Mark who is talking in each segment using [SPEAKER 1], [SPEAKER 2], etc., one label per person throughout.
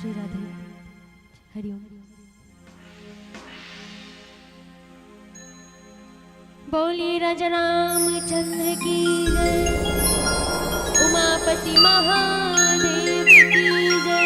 [SPEAKER 1] श्री राधे। हरिओम। बोलिए राजा रामचंद्र की जय, उमापति महादेव की जय।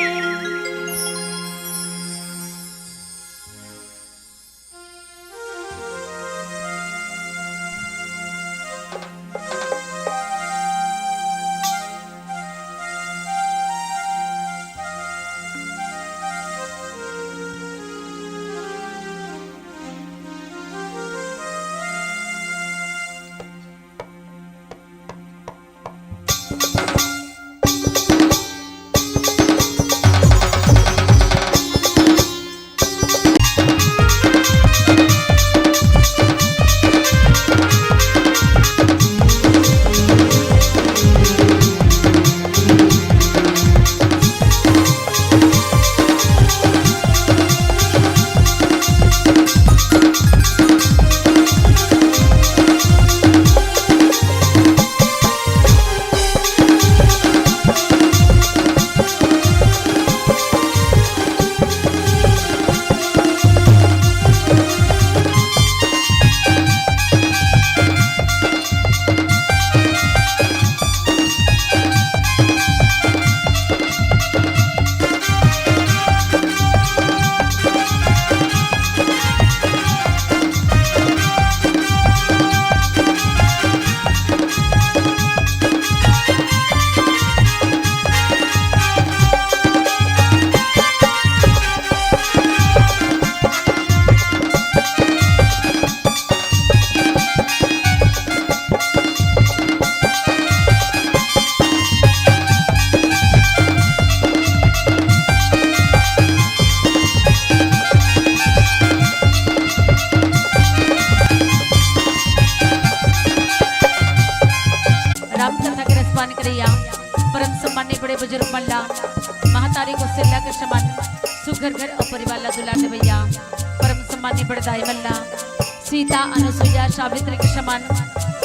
[SPEAKER 1] परम सम्मान्य बड़े बुजुर्ग मल्ला महातारी को सिल्ला के समान सुघर घर और परिवार ला दुलाने भैया परम सम्मान्य बड़े दाई मल्ला सीता अनुसुईया सावित्री के समान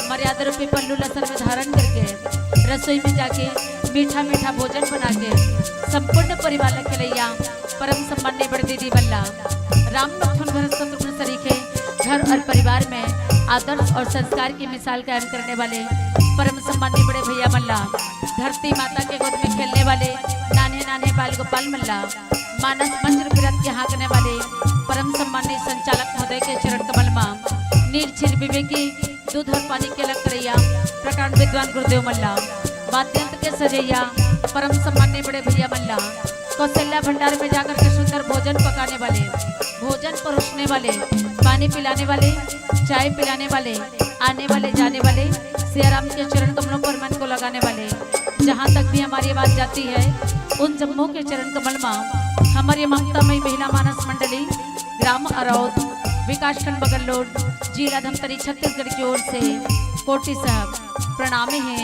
[SPEAKER 1] मर्यादा रूपी पल्लू लसन में धारण करके रसोई में जाके मीठा मीठा भोजन बना के संपूर्ण परिवार के लिया परम सम्मान्य बड़े दीदी मल्ला राम लक्ष्मण भरत शत्रुघ्न सरीखे घर और परिवार में आदर्श और संस्कार की मिसाल कायम करने वाले परम सम्मान्य बड़े भैया मल्ला धरती माता के गोद में खेलने वाले नाने नाने बाल गोपाल मल्ला मानस मंच विरत के हाँकने वाले परम सम्मान्य संचालक महोदय के चरण कमल में निर्छिर विवेकी दूध और पानी के लग करैया प्रकांड विद्वान गुरुदेव मल्ला वाद्यंत्र के सजैया परम सम्मान्य बड़े भैया मल्ला कौशल्या भंडार में जाकर के सुंदर भोजन पकाने वाले भोजन परोसने वाले पानी पिलाने वाले चाय पिलाने वाले आने वाले जाने वाले सियाराम के चरण कमलों पर मन को लगाने वाले जहाँ तक भी हमारी आवाज जाती है उन जम्मू के चरण कमल में हमारी ममतामयी महिला मानस मंडली ग्राम अरौद विकासखंड बगललोड जिला धमतरी छत्तीसगढ़ की ओर से कोटि साहब प्रणाम है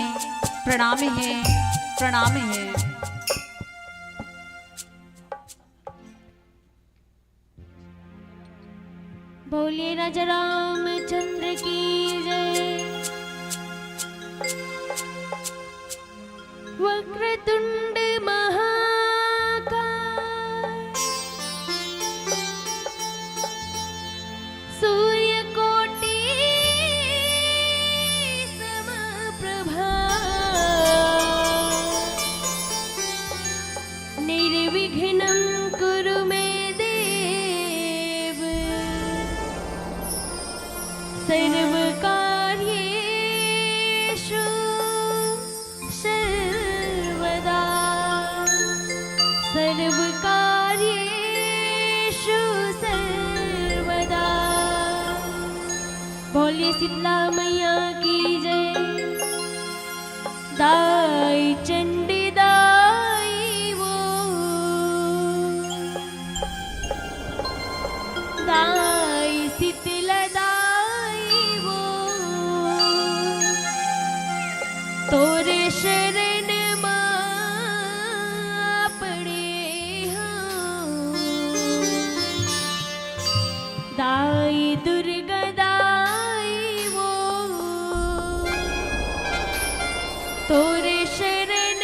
[SPEAKER 1] प्रणाम है प्रणाम है। बोलिए राजा रामचंद्र की जय। वक्रतुंड महाकाय सूर्यकोटि समप्रभा निर्विघ्नं कुरु मे देव सर्वकार्येषु सर्वदा सर्वदा। बोलिए शीतला मैया की जय। दाई चंडी दाई वो दाई शीतला दाई वो तोरे शरण दाई दुर्गा दाई वो तोरे शरण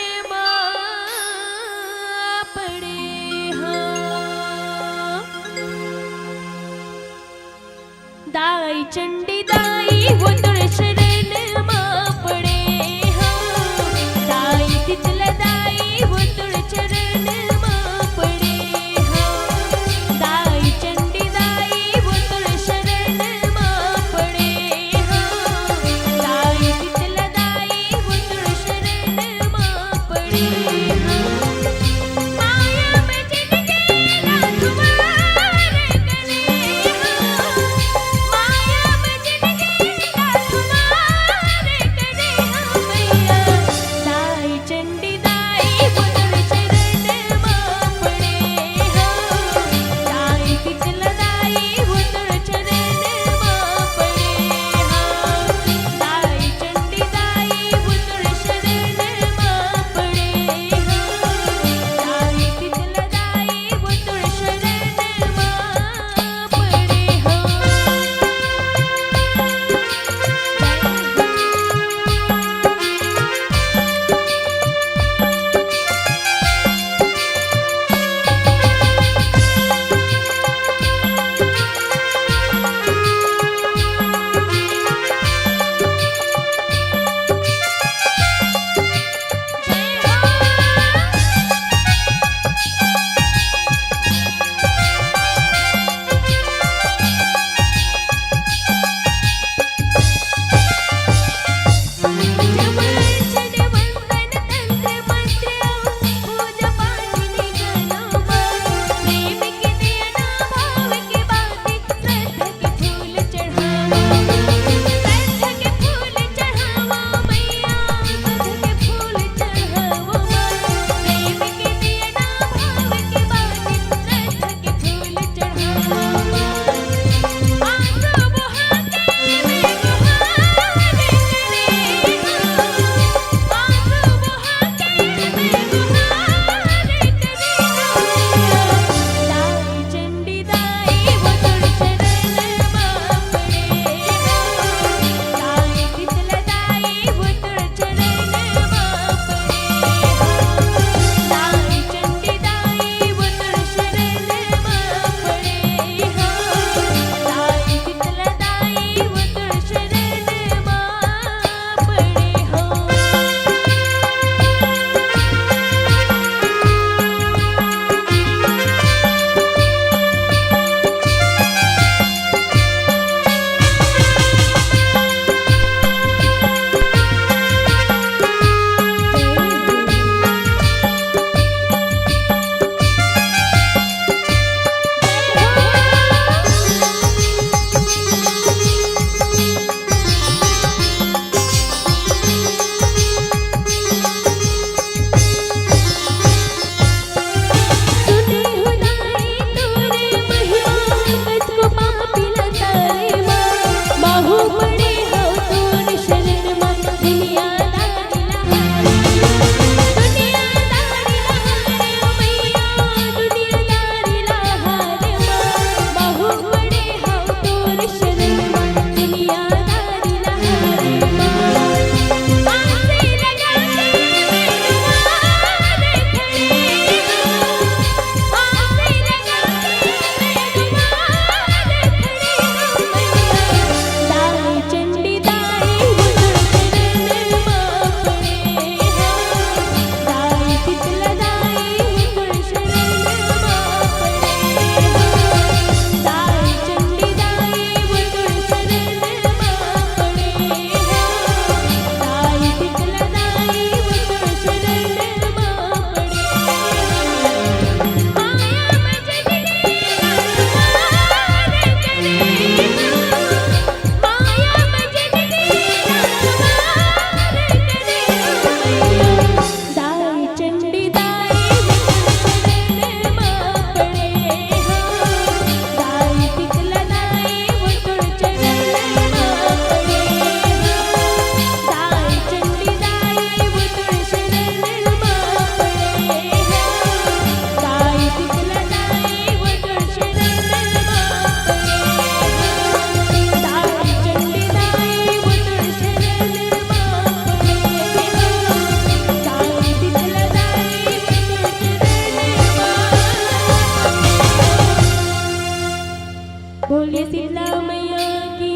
[SPEAKER 2] बोलिए शीतला मैया की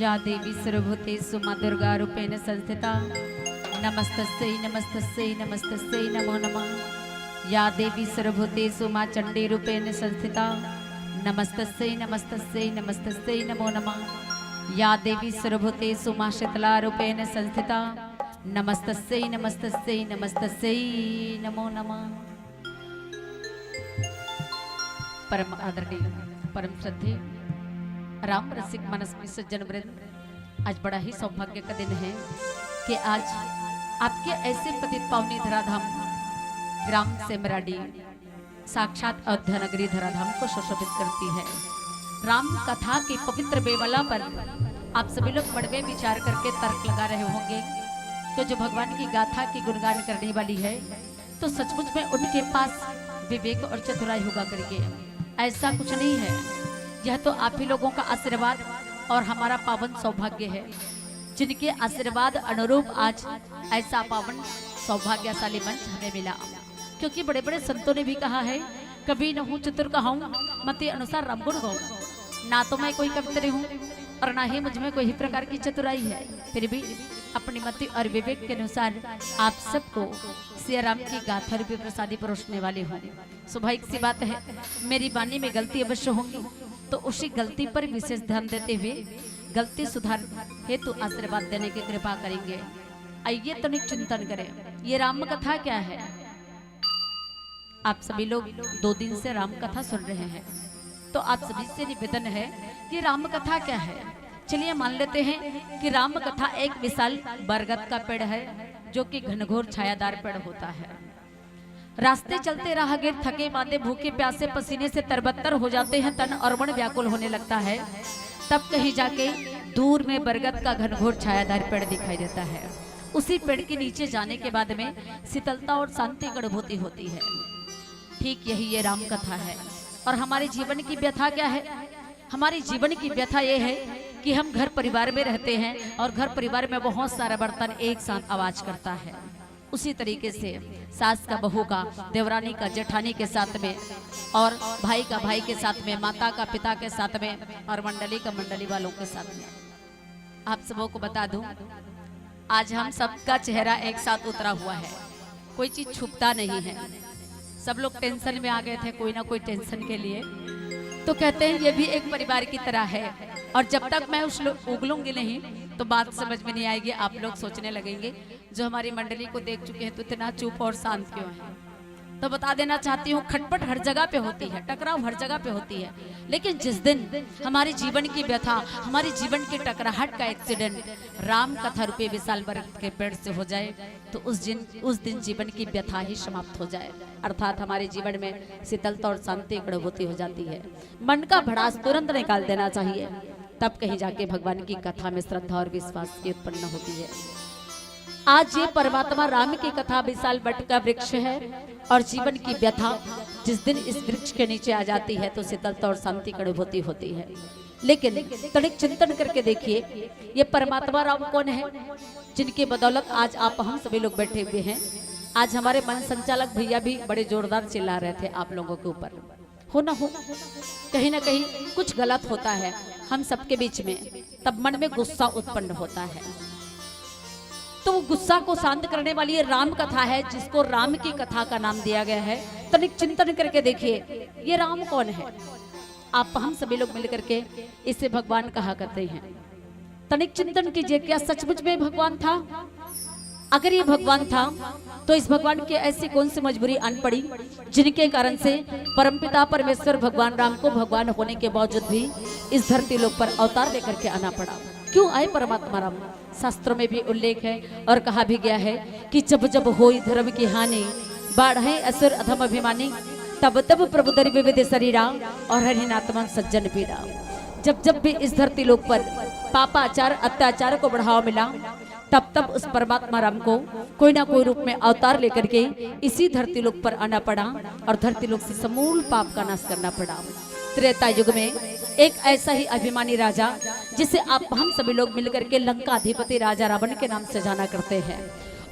[SPEAKER 1] या देवी सर्वभूतेषु मां दुर्गा रूपेण संस्थिता नमस्तस्यै नमस्तस्यै नमस्तस्यै नमो नमः। या देवी सर्वभूतेषु मां चंडी रूपेण संस्थिता नमस्तस्यै नमस्तस्यै नमस्तस्यै नमो नमः। या देवी सर्वभूतेषु मां शीतला रूपेण संस्थिता नमस्तस्यै नमस्तस्यै नमस्तस्यै नमो नमः। परम आदरणीय परम श्रद्धेय राम रसिक मनस्वी सज्जन वृंद, आज बड़ा ही सौभाग्य का दिन है कि आज आपके ऐसे पतित पावनी धराधाम ग्राम सेमराडी साक्षात अयोध्या नगरी धराधाम को सुशोभित करती है। राम कथा की पवित्र बेवला पर आप सभी लोग बड़े विचार करके तर्क लगा रहे होंगे तो जो भगवान की गाथा की गुणगान करने वाली है तो सचमुच में उनके पास विवेक और चतुराई होगा करके, ऐसा कुछ नहीं है। यह तो आप ही लोगों का आशीर्वाद और हमारा पावन सौभाग्य है, जिनके आशीर्वाद अनुरूप आज ऐसा पावन सौभाग्यशाली मंच हमें मिला। क्योंकि बड़े बड़े संतों ने भी कहा है, कभी न हूँ चतुर कहूँ मते अनुसार रामगुण गाऊं। ना तो मैं कोई कवित्री हूँ और ना ही मुझ में कोई प्रकार की चतुराई है, फिर भी अपनी मति और विवेक के अनुसार आप सबको सिया राम की गाथा रूपी प्रसादी परोसने वाले हूँ। स्वाभाविक सी बात है, मेरी वाणी में गलती अवश्य होंगी तो उसी गलती पर विशेष ध्यान देते हुए गलती सुधार हेतु आशीर्वाद देने की कृपा करेंगे। आइए तनिक चिंतन करें, ये राम कथा क्या है। आप सभी लोग 2 दिन से राम कथा सुन रहे हैं, तो आप सभी से निवेदन है कि राम कथा क्या है। चलिए मान लेते हैं कि राम कथा एक विशाल बरगद का पेड़ है जो कि घनघोर छायादार पेड़ होता है। रास्ते चलते राहगीर थके मांदे भूखे प्यासे पसीने से तरबत्तर हो जाते हैं, तन और मन व्याकुल होने लगता है। तब कहीं जाके दूर में बरगद का घनघोर छायादार पेड़ दिखाई देता है। उसी पेड़ के नीचे जाने के बाद में शीतलता और शांति की अनुभूति होती है। ठीक यही ये राम कथा है। और हमारे जीवन की व्यथा क्या है? हमारी जीवन की व्यथा ये है कि हम घर परिवार में रहते हैं और घर परिवार में बहुत सारा बर्तन एक साथ आवाज करता है। उसी तरीके से सास का बहू का, देवरानी का जेठानी के साथ में, और भाई का भाई के साथ में, माता का पिता के साथ में, और मंडली का मंडली वालों के साथ में। आप सबों को बता दूं, आज हम सबका चेहरा एक साथ उतरा हुआ है, कोई चीज छुपता नहीं है। सब लोग टेंशन में आ गए थे कोई ना कोई टेंशन के लिए, तो कहते हैं ये भी एक परिवार की तरह है। और जब तक मैं उगलूंगी नहीं तो बात समझ में नहीं आएगी। आप लोग सोचने लगेंगे जो हमारी मंडली को देख चुके हैं तो इतना चुप और शांत क्यों है। तो बता देना चाहती हूँ, खटपट हर जगह पे होती है, टकराव हर जगह पे होती है, लेकिन जिस दिन हमारे जीवन की व्यथा, हमारे जीवन की टकराहट का एक्सीडेंट राम कथा रूपी विशाल बरगद के पेड़ से हो जाए तो उस दिन जीवन की व्यथा ही समाप्त हो जाए। अर्थात हमारे जीवन में शीतलता और शांति की अनुभूति हो जाती है। मन का भड़ास तुरंत निकाल देना चाहिए, तब कहीं जाके भगवान की कथा में श्रद्धा और विश्वास की उत्पन्न होती है। आज ये परमात्मा राम की कथा विशाल वट का वृक्ष है और जीवन की व्यथा जिस दिन इस वृक्ष के नीचे आ जाती है तो शीतलता और शांति की अनुभूति होती है। लेकिन तनिक चिंतन करके देखिए, ये परमात्मा राम कौन है जिनकी बदौलत आज आप हम सभी लोग बैठे हुए हैं। आज हमारे मन संचालक भैया भी बड़े जोरदार चिल्ला रहे थे आप लोगों के ऊपर। हो ना कहीं कुछ गलत होता है हम सबके बीच में, तब मन में गुस्सा उत्पन्न होता है। तो वो गुस्सा को शांत करने वाली ये राम कथा है जिसको राम की कथा का नाम दिया गया है। तनिक चिंतन करके देखिए, ये राम कौन है। आप हम सभी लोग मिलकर के इसे भगवान कहा करते हैं। तनिक चिंतन कीजिए, क्या सचमुच में भगवान था? अगर ये भगवान था तो इस भगवान की ऐसी कौन सी मजबूरी आन पड़ी जिनके कारण से परमपिता परमेश्वर भगवान राम को भगवान होने के बावजूद भी इस धरती लोक पर अवतार लेकर के आना पड़ा। क्यों आए परमात्मा राम? शास्त्रों में भी उल्लेख है और कहा भी गया है कि जब जब होई धर्म की हानि, बाढ़े असुर अधम अभिमानी, तब तब प्रभु दरि विविध शरीरा और हरिनात्मा सज्जन पीड़ा। जब जब भी इस धरती लोक पर पापाचार अत्याचार को बढ़ावा मिला, तब तब उस परमात्मा राम को कोई ना कोई रूप में अवतार लेकर के इसी धरती लोक पर आना पड़ा और धरती लोक से समूल पाप का नाश करना पड़ा। त्रेता युग में एक ऐसा ही अभिमानी राजा जिसे आप हम सभी लोग मिलकर के लंका अधिपति राजा रावण के नाम से जाना करते हैं,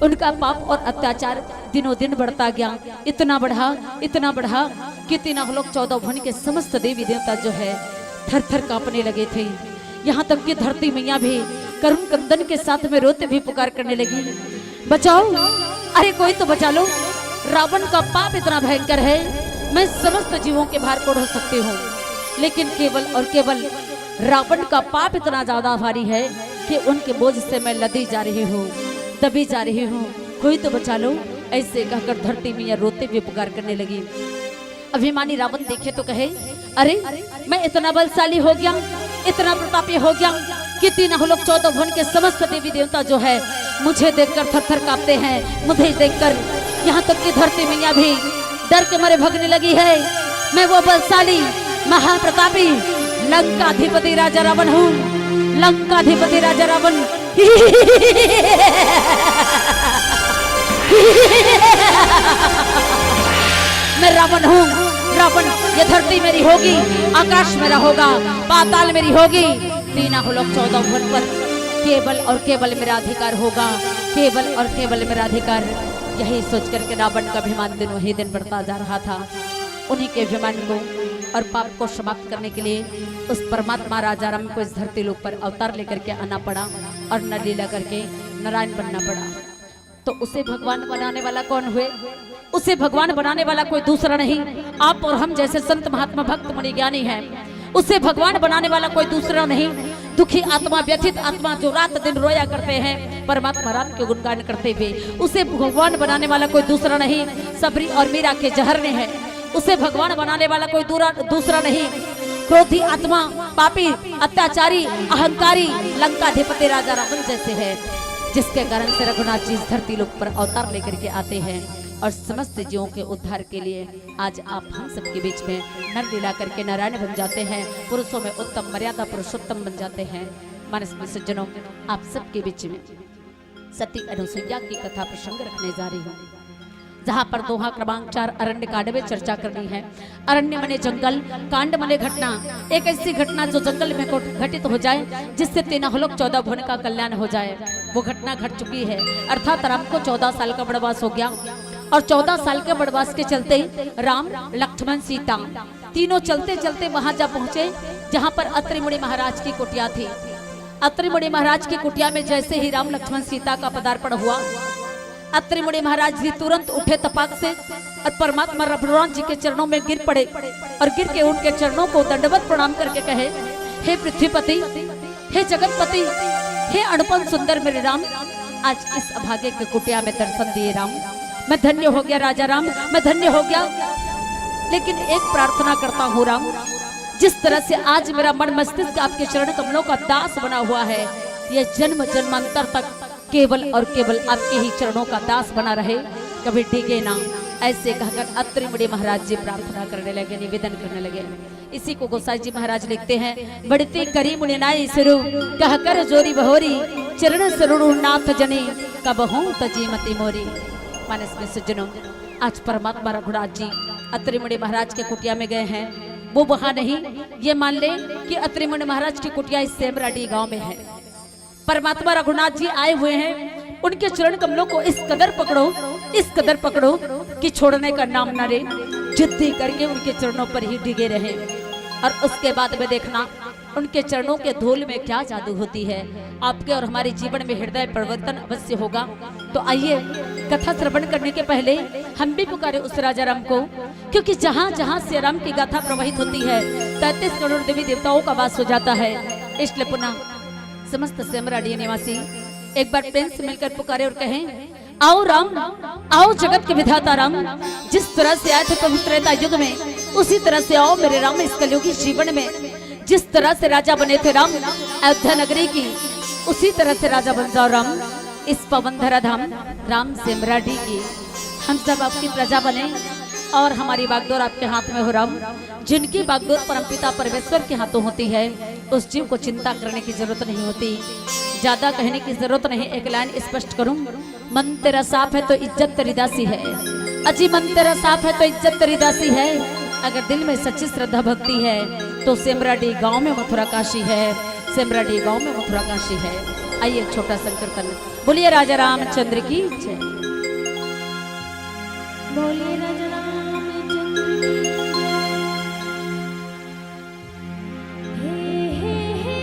[SPEAKER 1] उनका पाप और अत्याचार दिनों दिन बढ़ता गया। इतना बढ़ा कि तीनों लोग 14 भुवन के समस्त देवी देवता जो है थर थर कांपने लगे थे। यहाँ तक कि धरती मैया भी करुण कंदन के साथ में रोते भी पुकार करने लगी, बचाओ, अरे कोई तो बचा लो, रावण का पाप इतना भयंकर है, मैं समस्त जीवों के भार को ढो सकती हूँ, लेकिन केवल और केवल रावण का पाप इतना ज्यादा भारी है कि उनके बोझ से मैं लदी जा रही हूँ, दबी जा रही हूँ, कोई तो बचा लो। ऐसे कहकर धरती मैया रोते हुए पुकार करने लगी। अभिमानी रावण देखे तो कहे, अरे मैं इतना बलशाली हो गया, इतना प्रतापी हो गया कि 3 लोक 14 भुवन के समस्त देवी देवता जो है मुझे देखकर थर-थर कांपते हैं। मुझे देखकर यहाँ तक कि धरती मैया भी डर के मारे भगने लगी है। मैं वो बलशाली महाप्रतापी लंकाधिपति राजा रावण हूँ, लंकाधिपति राजा रावण। मैं रावण हूँ, रावण। ये धरती मेरी होगी, आकाश मेरा होगा, पाताल मेरी होगी, 3 लोक 14 भुवन पर केवल और केवल मेरा अधिकार होगा, केवल और केवल मेरा अधिकार। यही सोच करके रावण का अभिमान दिनों ही दिन बढ़ता जा रहा था। उन्हीं के अभिमान को और पाप को समाप्त करने के लिए उस परमात्मा राजा राम को इस धरती लोक पर अवतार लेकर के आना पड़ा और नर लीला करके नारायण बनना पड़ा। तो उसे भगवान बनाने वाला कौन हुए? उसे भगवान बनाने वाला कोई दूसरा नहीं, आप और हम जैसे संत महात्मा भक्त मुनि ज्ञानी हैं। उसे भगवान बनाने वाला कोई दूसरा नहीं। दुखी आत्मा, व्यथित आत्मा जो रात दिन रोया करते हैं परमात्मा राम के गुणगान करते हुए, उसे भगवान बनाने वाला कोई दूसरा नहीं। सबरी और मीरा के जहरने हैं। उसे भगवान बनाने वाला कोई दूसरा नहीं। क्रोधी आत्मा, पापी, अत्याचारी, अहंकारी लंकाधिपति राजा रावण जैसे है, जिसके कारण से रघुनाथ जी इस धरती लोक पर अवतार लेकर के आते हैं और समस्त जीवों के उद्धार के लिए आज आप हम सबके बीच में नर लीला करके नारायण बन जाते हैं, पुरुषों में उत्तम मर्यादा पुरुषोत्तम बन जाते हैं। मानस में सज्जनों, आप सबके बीच में सती अनुसुईया की कथा प्रसंग रखने जा रही हूँ, जहाँ पर दोहा क्रमांक 4 अरण्य कांड में चर्चा करनी है। अरण्य मने जंगल, कांड मने घटना, एक ऐसी घटना जो जंगल में घटित हो जाए जिससे 3 लोक 14 भुवन का कल्याण हो जाए। वो घटना घट चुकी है, अर्थात राम को 14 साल का वनवास हो गया और 14 साल के वनवास के चलते राम, लक्ष्मण, सीता तीनों चलते चलते वहां जा पहुंचे जहां पर अत्रि मुनि महाराज की कुटिया थी। अत्रि मुनि महाराज की कुटिया में जैसे ही राम, लक्ष्मण, सीता का पदार्पण हुआ, अत्रि मुनि महाराज जी तुरंत उठे तपाक से और परमात्मा रघुनाथ जी के चरणों में गिर पड़े और गिर के उनके चरणों को दंडवत प्रणाम करके कहे, हे पृथ्वीपति, हे जगतपति, हे अनुपम सुंदर मेरे राम, आज इस अभागे के कुटिया में दर्शन दिए राम, मैं धन्य हो गया राजा राम, मैं धन्य हो गया। लेकिन एक प्रार्थना करता हूँ राम, जिस तरह से आज मेरा मन मस्तिष्क आपके चरण कमलों का दास बना हुआ है, ये जन्म जन्मांतर तक केवल और केवल आपके ही चरणों का दास बना रहे, कभी डिगे ना। ऐसे कहकर अत्रि मुनि महाराज जी प्रार्थना करने लगे, निवेदन करने लगे। इसी को गोसाई जी महाराज लिखते हैं, बढ़ते करी मुनि नाई सिरु कहकर जोरी बहोरी, चरण सरुणु नाथ जने कबहू तजी मति मोरी। मानस में सज्जनों, आज परमात्मा रघुनाथ जी अत्रि मुनि महाराज के कुटिया में गए हैं। वो वहां नहीं, ये मान ले कि अत्रि मुनि महाराज की कुटिया इस सेमराडी गांव में है। परमात्मा रघुनाथ जी आए हुए हैं, उनके चरण कमलों को इस कदर पकड़ो, इस कदर पकड़ो कि छोड़ने का नाम न ले, जिद्दी करके उनके चरणों पर ही डिगे रहे। और उसके बाद में देखना उनके चरणों के धूल में क्या जादू होती है। आपके और हमारे जीवन में हृदय परिवर्तन अवश्य होगा। तो आइए कथा श्रवण करने के पहले हम भी पुकारे उस राजा राम को, क्योंकि जहाँ जहाँ से राम की गाथा प्रवाहित होती है 33 करोड़ देवी देवताओं का वास हो जाता है। इसलिए पुनः समस्त सेमराडी निवासी एक बार प्रेम से मिलकर पुकारे और कहें, आओ राम, आओ जगत के विधाता राम, जिस तरह से आए थे प्रभु त्रेता युग में, उसी तरह से आओ मेरे राम इस कलयुगी जीवन में। जिस तरह से राजा बने थे राम अयोध्या नगरी की, उसी तरह से राजा बन जाओ राम इस पवन धरा धाम राम सेमराडी की। हम सब आपकी प्रजा बने और हमारी बागडोर आपके हाथ में हो राम। जिनकी बागडोर परमपिता परमेश्वर के हाथों होती है, उस जीव को चिंता करने की जरूरत नहीं होती, ज्यादा कहने की जरूरत नहीं। एक लाइन स्पष्ट करूं, मन तेरा साफ है तो इज्जत तेरी दासी है। अजी मन तेरा साफ है तो इज्जत तेरी दासी है। अगर दिल में सच्ची श्रद्धा भक्ति है तो सेमराडी गांव में मथुरा काशी है, सेमराडी गांव में मथुरा काशी है। आइए एक छोटा संकीर्तन, बोलिए राजा रामचंद्र की जय, बोलिए राजा रामचंद्र की जय। हे हे हे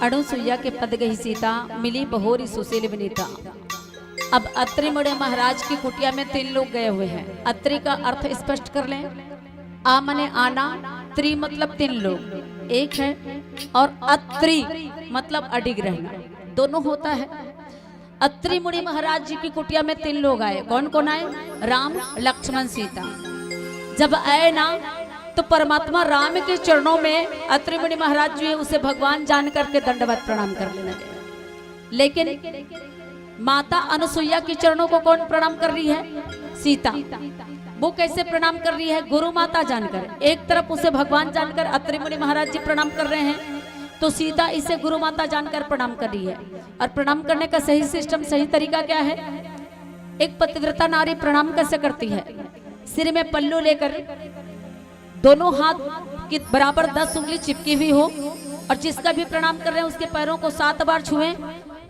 [SPEAKER 1] अणुसुईया के पद गई सीता, मिली बहोरी सुशील विनीता। अब अत्रि मुड़े महाराज की कुटिया में 3 लोग गए हुए हैं। अत्रि का अर्थ स्पष्ट कर लें। आ मने आना, त्रि मतलब 3 लोग एक है, और अत्रि मतलब अडिग रहना, दोनों होता है। अत्रि मुनि महाराज जी की कुटिया में 3 लोग आए। कौन कौन आए? राम, लक्ष्मण, सीता। जब आए ना तो परमात्मा राम के चरणों में अत्रि मुनि महाराज जी उसे भगवान जान करके दंडवत प्रणाम करने लगे। लेकिन माता अनसुईया के चरणों को कौन प्रणाम कर रही है? सीता। वो कैसे प्रणाम कर रही है? गुरु माता जानकर। एक तरफ उसे भगवान जानकर अत्रि मुनि महाराज जी प्रणाम कर रहे हैं, तो सीता इसे गुरु माता जानकर प्रणाम कर रही है। और प्रणाम करने का सही सिस्टम, सही तरीका क्या है? एक पतिव्रता नारी प्रणाम कैसे करती है? सिर में पल्लू लेकर दोनों हाथ की बराबर 10 उंगली चिपकी हुई हो, और जिसका भी प्रणाम कर रहे हैं उसके पैरों को 7 बार छुएं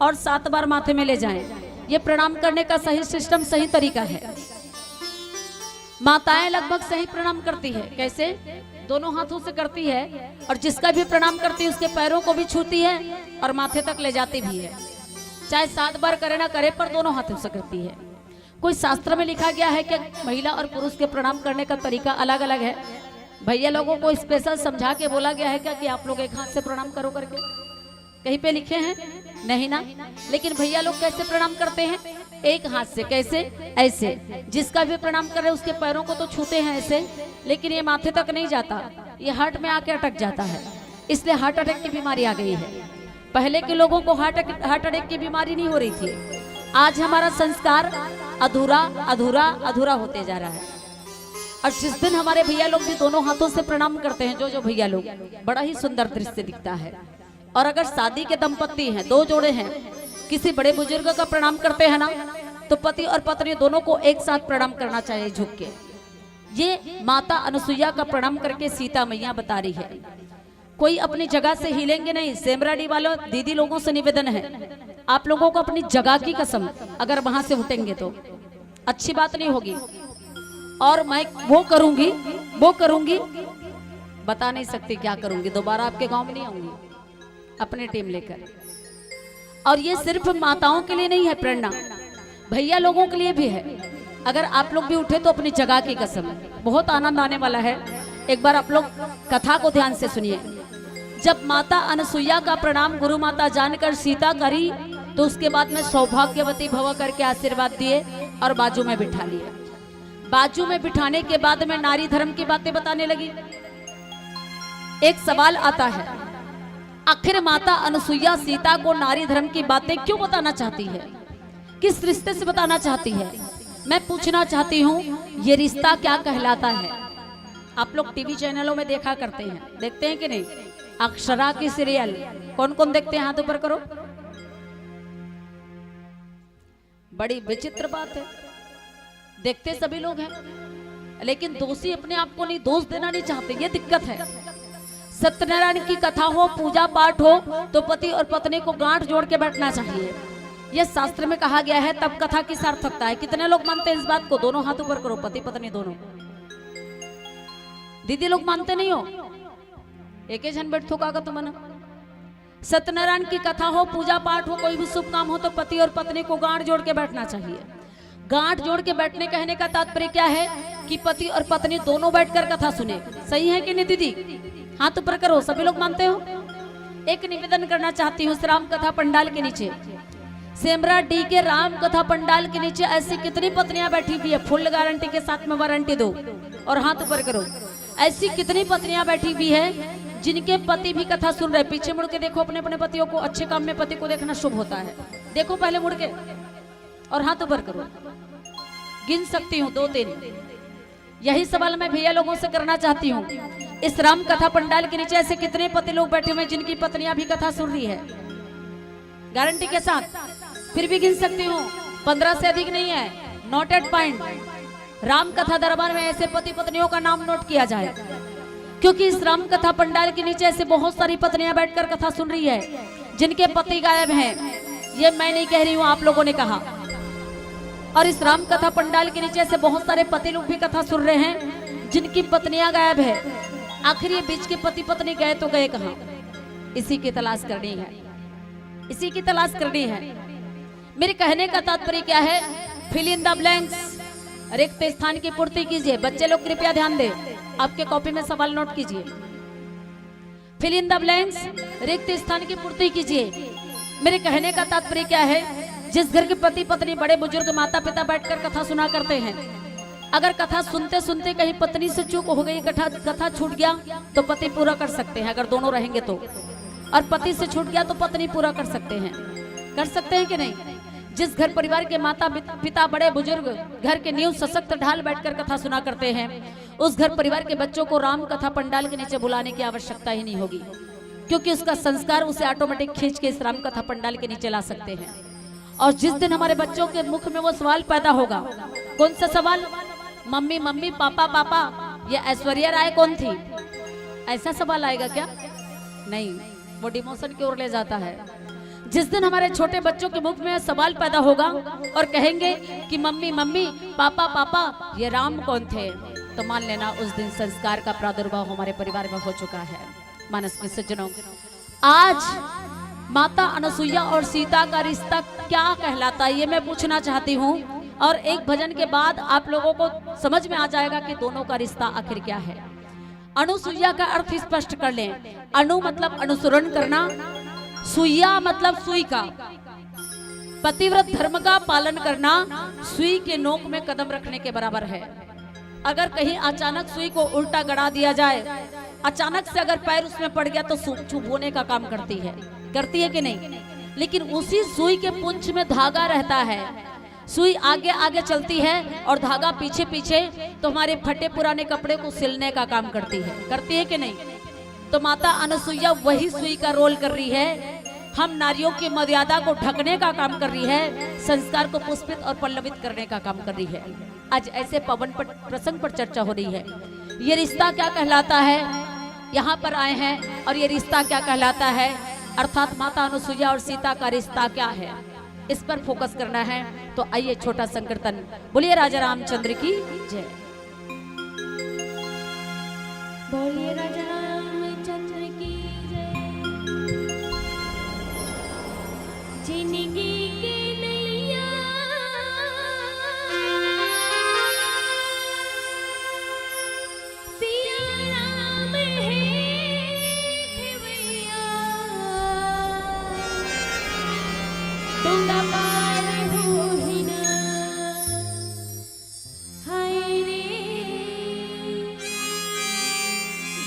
[SPEAKER 1] और 7 बार माथे में ले जाएं। ये प्रणाम करने का सही सिस्टम, सही तरीका है। माताएं लगभग सही प्रणाम करती है। कैसे? दोनों हाथों से करती है, और जिसका भी प्रणाम करती है उसके पैरों को भी छूती है और माथे तक ले जाती भी है। चाहे 7 बार करे ना करे, पर दोनों हाथों से करती है। कोई शास्त्र में लिखा गया है कि महिला और पुरुष के प्रणाम करने का तरीका अलग अलग है? भैया लोगों को स्पेशल समझा के बोला गया है क्या कि आप लोग एक हाथ से प्रणाम करो करके? कहीं पे लिखे हैं? नहीं ना। लेकिन भैया लोग कैसे प्रणाम करते हैं? एक हाथ से। कैसे? ऐसे। जिसका भी प्रणाम कर रहे उसके पैरों को तो छूते हैं ऐसे, लेकिन ये माथे तक नहीं जाता, ये हार्ट में आके अटक जाता है। इसलिए हार्ट अटैक की बीमारी आ गई है। पहले के लोगों को हार्ट अटैक की बीमारी नहीं हो रही थी। आज हमारा संस्कार अधूरा अधूरा अधूरा होते जा रहा है। और जिस दिन हमारे भैया लोग भी दोनों हाथों से प्रणाम करते हैं, जो भैया लोग, बड़ा ही सुंदर दृश्य दिखता है। और अगर शादी के दंपति हैं, 2 जोड़े हैं, किसी बड़े बुजुर्ग का प्रणाम करते हैं ना, तो पति और पत्नी दोनों को एक साथ प्रणाम करना चाहिए झुक के। ये माता अनसुईया का प्रणाम करके सीता मैया बता रही है। कोई अपनी जगह से हिलेंगे नहीं। सेमराडी वालों, दीदी लोगों से निवेदन है, आप लोगों को अपनी जगह की कसम, अगर वहां से उठेंगे तो अच्छी बात नहीं होगी। और मैं वो करूंगी, बता नहीं सकती क्या करूंगी। दोबारा आपके गांव में नहीं आऊंगी अपनी टीम लेकर। और ये सिर्फ माताओं के लिए नहीं है प्रेरणा, भैया लोगों के लिए भी है। अगर आप लोग भी उठे तो अपनी जगह की कसम, बहुत आनंद आने वाला है। एक बार आप लोग कथा को ध्यान से सुनिए। जब माता अनसुईया का प्रणाम गुरु माता जानकर सीता करी, तो उसके बाद में सौभाग्यवती भव करके आशीर्वाद दिए और बाजू में बिठा लिए। बाजू में बिठाने के बाद में नारी धर्म की बातें बताने लगी। एक सवाल आता है, आखिर माता अनसुईया सीता को नारी धर्म की बातें क्यों बताना चाहती है? किस रिश्ते से बताना चाहती है? मैं पूछना चाहती हूँ, ये रिश्ता क्या कहलाता है? आप लोग टीवी चैनलों में देखा करते हैं, देखते हैं कि नहीं? अक्षरा की सीरियल कौन कौन देखते हैं? हाथ ऊपर करो। बड़ी विचित्र बात है, देखते सभी लोग हैं, लेकिन दोषी अपने आप को नहीं, दोष देना नहीं चाहते। ये दिक्कत है। सत्यनारायण की कथा हो, पूजा पाठ हो, तो पति और पत्नी को गांठ जोड़ के बैठना चाहिए। यह शास्त्र में कहा गया है, तब कथा की सार्थकता है। कितने लोग मानते हैं इस बात को? दोनों हाथ ऊपर करो, पति पत्नी दोनों। दीदी लोग मानते नहीं हो? एक ही जन बैठ थोका तुमने। सत्यनारायण की कथा हो, पूजा पाठ हो, कोई भी शुभ काम हो, तो पति और पत्नी को गांठ जोड़ के बैठना चाहिए। गांठ जोड़ के बैठने कहने का तात्पर्य क्या है? कि पति और पत्नी दोनों बैठकर कथा सुने। सही है कि नहीं दीदी? हाथ ऊपर करो, सभी लोग मानते हो? एक निवेदन करना चाहती हूँ, राम कथा पंडाल के नीचे, सेमरा डी के राम कथा पंडाल के नीचे ऐसी कितनी पत्नियां बैठी हुई है? फुल गारंटी के साथ में वारंटी दो और हाथ ऊपर करो। ऐसी कितनी पत्नियां बैठी हुई है जिनके पति भी कथा सुन रहे? पीछे मुड़ के देखो अपने अपने पतियों को। अच्छे काम में पति को देखना शुभ होता है। देखो पहले मुड़ के और हाथ ऊपर करो। गिन सकती हूँ 2-3। यही सवाल मैं भैया लोगों से करना चाहती हूँ। इस राम कथा पंडाल के नीचे ऐसे कितने पति लोग बैठे हुए जिनकी पत्नियां भी कथा सुन रही है गारंटी के साथ? फिर भी गिन सकती हूँ, 15 से अधिक नहीं है। Noted point. राम कथा दरबार में ऐसे पति पत्नियों का नाम नोट किया जाए, क्योंकि इस राम कथा पंडाल के नीचे ऐसे बहुत सारी पत्नियां बैठकर कथा सुन रही है जिनके पति गायब हैं। ये मैं नहीं कह रही हूँ, आप लोगों ने कहा। और इस राम कथा पंडाल के नीचे ऐसे बहुत सारे पति लोग भी कथा सुन रहे हैं जिनकी पत्नियां गायब है। आखिर ये बीच के पति पत्नी गए तो गए कहाँ? इसी की तलाश करनी है। इसी की तलाश करनी है। मेरे कहने का तात्पर्य क्या है? फिल इन द ब्लैंक्स, रिक्त स्थान की पूर्ति कीजिए। बच्चे लोग कृपया ध्यान दें, आपके कॉपी में सवाल नोट कीजिए। फिल इन द ब्लैंक्स, रिक्त स्थान की पूर्ति कीजिए। मेरे कहने का तात्पर्य क्या है? जिस घर के पति पत्नी बड़े बुजुर्ग माता पिता बैठकर कथा सुना करते हैं, अगर कथा सुनते सुनते कहीं पत्नी से चूक हो गई, कथा छूट गया तो पति पूरा कर सकते हैं, अगर दोनों रहेंगे तो। और पति से छूट गया तो पत्नी पूरा कर सकते हैं कि नहीं? जिस घर परिवार के माता पिता बड़े बुजुर्ग घर के नींव सशक्त ढाल बैठकर कथा सुना करते हैं, उस घर परिवार के बच्चों को राम कथा पंडाल के नीचे बुलाने की आवश्यकता ही नहीं होगी, क्योंकि उसका संस्कार उसे ऑटोमेटिक खींच के इस राम कथा पंडाल के नीचे ला सकते हैं। और जिस दिन हमारे बच्चों के मुख में वो सवाल पैदा होगा, कौन सा सवाल? मम्मी मम्मी, पापा पापा, ये ऐश्वर्या राय कौन थी? ऐसा सवाल आएगा क्या? नहीं, वो डिमोशन की ओर ले जाता है। जिस दिन हमारे छोटे बच्चों के मुख में सवाल पैदा होगा और कहेंगे कि मम्मी मम्मी, पापा पापा, ये राम कौन थे, तो मान लेना उस दिन संस्कार का प्रादुर्भाव हमारे परिवार में हो चुका है। मानस में सज्जनों, आज माता अनसुईया और सीता का रिश्ता क्या कहलाता है, ये मैं पूछना चाहती हूँ। और एक भजन के बाद आप लोगों को समझ में आ जाएगा कि दोनों का रिश्ता आखिर क्या है। अनुसुईया का अर्थ स्पष्ट कर लें। अनु मतलब अनुसरण करना, सुईया मतलब सुई का, पतिव्रत धर्म का पालन करना सुई के नोक में कदम रखने के बराबर है। अगर कहीं अचानक सुई को उल्टा गड़ा दिया जाए, अचानक से अगर पैर उसमें पड़ गया तो चुभोने का काम करती है कि नहीं? लेकिन उसी सुई के पुंछ में धागा रहता है, सुई आगे आगे चलती है और धागा पीछे पीछे, तो हमारे फटे पुराने कपड़े को सिलने का काम करती है कि नहीं? तो माता अनसुईया वही सुई का रोल कर रही है। हम नारियों की मर्यादा को ढकने का काम कर रही है, संस्कार को पुष्पित और पल्लवित करने का काम कर रही है। आज ऐसे पवन प्रसंग पर चर्चा हो रही है। ये रिश्ता क्या कहलाता है, यहाँ पर आए हैं, और ये रिश्ता क्या कहलाता है, अर्थात माता अनुसुईया और सीता का रिश्ता क्या है, इस पर फोकस करना है। तो आइए छोटा संकीर्तन, बोलिए राजा रामचंद्र की जय।
[SPEAKER 2] बोलिए राजा रामचंद्र की जय। जिंदगी की नैया सिया राम है खेवैया, डोंगा पार हो ही ना, हाय रे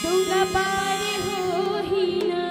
[SPEAKER 2] डोंगा पार हो ही ना।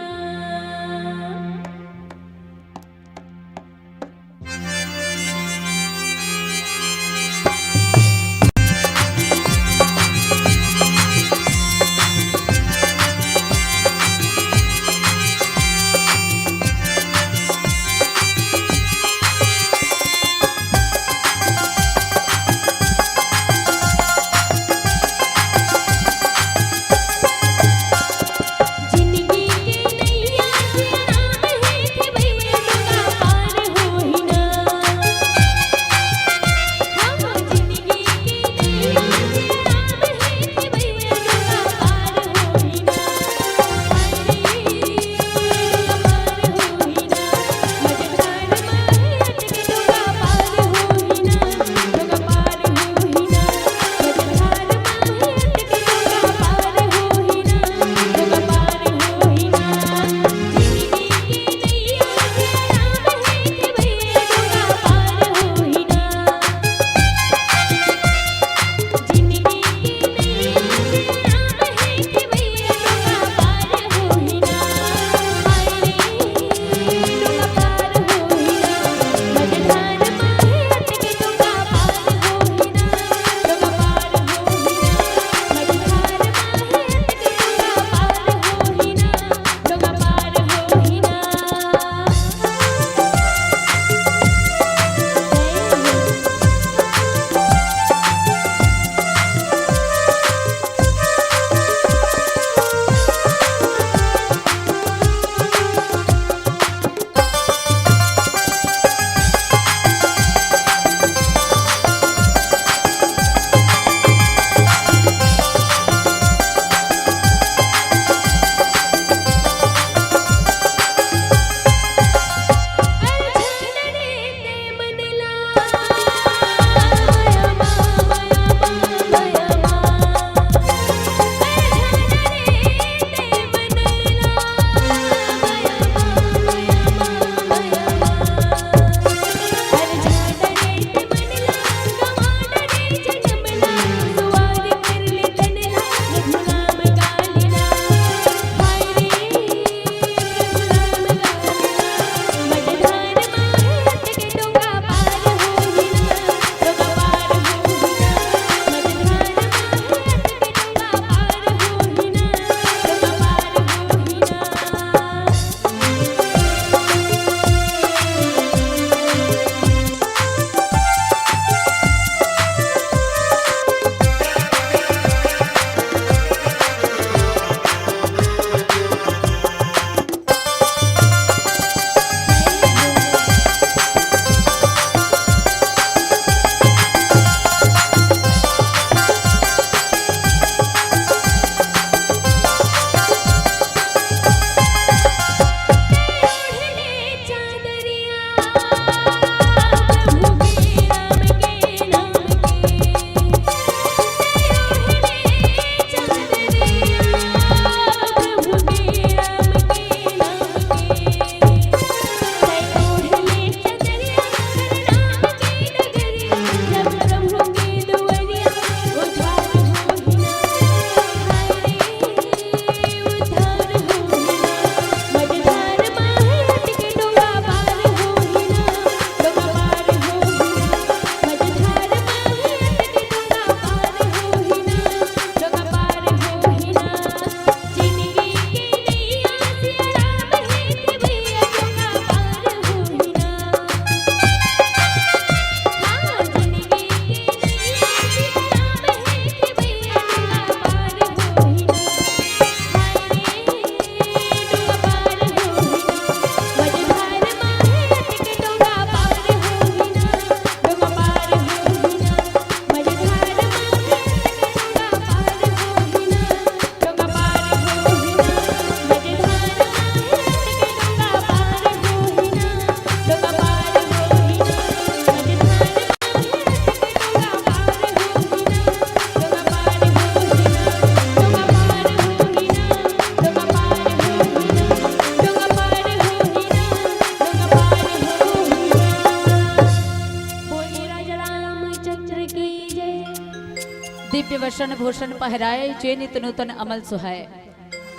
[SPEAKER 1] वसन भूषण पहराए, जे नित नूतन अमल सुहाए।